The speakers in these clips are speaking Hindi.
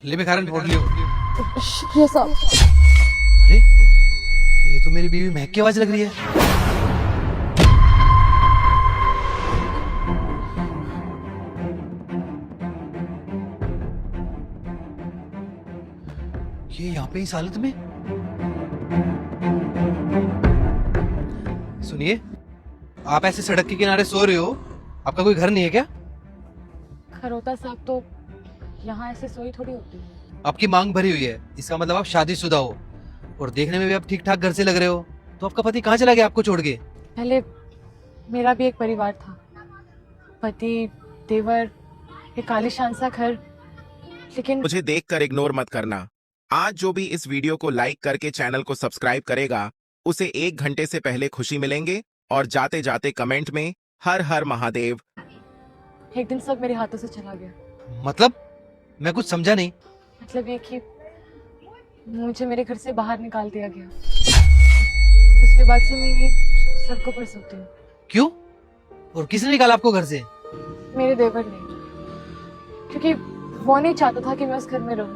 ले मैं कारण फोड़ लियो। शुक्रिया साहब। अरे ये तो मेरी बीवी महक की आवाज लग रही है। ये यहाँ पे इस हालत में। सुनिए, आप ऐसे सड़क के किनारे सो रहे हो, आपका कोई घर नहीं है क्या? खरोता साहब तो यहाँ ऐसे सोई थोड़ी होती। आपकी मांग भरी हुई है, इसका मतलब आप शादीशुदा हो और देखने में भी आप ठीक ठाक घर से लग रहे हो। तो आपका पति कहाँ चला गया आपको छोड़ के? पहले मेरा भी एक परिवार था, पति, देवर, एक आलीशान सा घर, लेकिन मुझे देखकर इग्नोर मत करना। आज जो भी इस वीडियो को लाइक करके चैनल को सब्सक्राइब करेगा उसे 1 घंटे से पहले खुशी मिलेंगे और जाते जाते कमेंट में हर हर महादेव। एक दिन सब मेरे हाथों से चला गया। मतलब मैं कुछ समझा नहीं। मतलब ये कि मुझे मेरे घर से बाहर निकाल दिया गया। उसके बाद से मैं ये सबको पर सोती हूँ। क्यों? और किसने निकाला आपको घर से? मेरे देवर ने, क्योंकि वो नहीं चाहता था कि मैं उस घर में रहूं,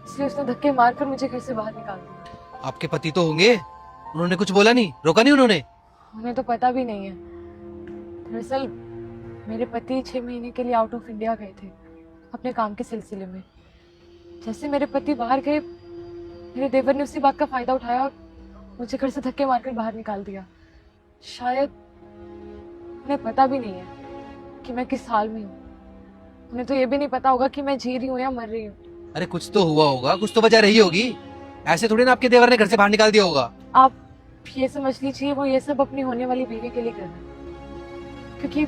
इसलिए उसने धक्के मारकर मुझे घर से बाहर निकाल दिया। आपके पति तो होंगे, उन्होंने कुछ बोला नहीं, रोका नहीं उन्होंने? हमें तो पता भी नहीं है। दरअसल मेरे पति 6 महीने के लिए आउट ऑफ इंडिया गए थे अपने काम के सिलसिले में। जैसे मेरे पति बाहर गए, मेरे देवर ने उसी बात का फायदा उठाया और मुझे घर से धक्के मारकर बाहर निकाल दिया। शायद उन्हें पता भी नहीं है कि मैं किस हाल में हूँ। उन्हें तो ये भी नहीं पता होगा कि मैं जी रही हूँ या मर रही हूँ। अरे कुछ तो हुआ होगा, कुछ तो वजह रही होगी। ऐसे थोड़ी ना आपके देवर ने घर से बाहर निकाल दिया होगा। आप ये समझ लीजिए वो ये सब अपनी होने वाली बीवी के लिए कर रहे हैं, क्योंकि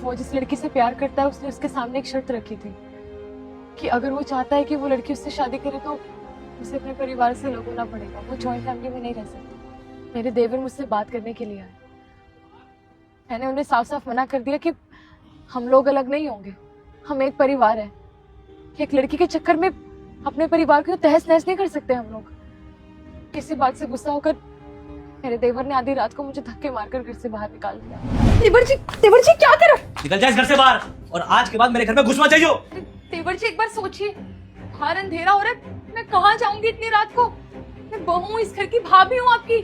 वो जिस लड़की से प्यार करता है उसने उसके सामने एक शर्त रखी थी कि अगर वो चाहता है कि वो लड़की उससे शादी करे तो उसे अपने परिवार से अलग होना पड़ेगा, वो जॉइंट फैमिली में नहीं रह सकती। मेरे देवर मुझसे बात करने के लिए आए। मैंने उन्हें साफ साफ मना कर दिया कि हम लोग अलग नहीं होंगे, हम एक परिवार है। एक लड़की के चक्कर में अपने परिवार को तहस नहस नहीं कर सकते हम लोग। किसी बात से गुस्सा होकर मेरे देवर ने आधी रात को मुझे धक्के मारकर घर से बाहर निकाल दिया। देवर जी क्या कर रहे हो? निकल जा इस घर से बाहर और आज के बाद मेरे घर में घुस मत जाइयो। देवर जी एक बार सोचिए, बाहर अंधेरा हो रहा है, मैं कहाँ जाऊंगी इतनी रात को? मैं बहू हूँ, इस घर की भाभी हूँ आपकी,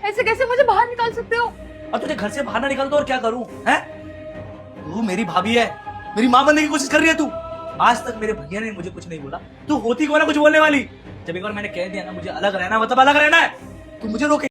ऐसे कैसे मुझे बाहर निकाल सकते हो? अब तुझे घर से बाहर ना निकाल दो और क्या करूं? हैं? तू मेरी भाभी है, मेरी माँ बनने की कोशिश कर रही है तू। आज तक मेरे भैया ने मुझे कुछ नहीं बोला, तू होती कौन है कुछ बोलने वाली? जब एक बार मैंने कह दिया ना मुझे अलग रहना मतलब अलग रहना है, तू मुझे रोके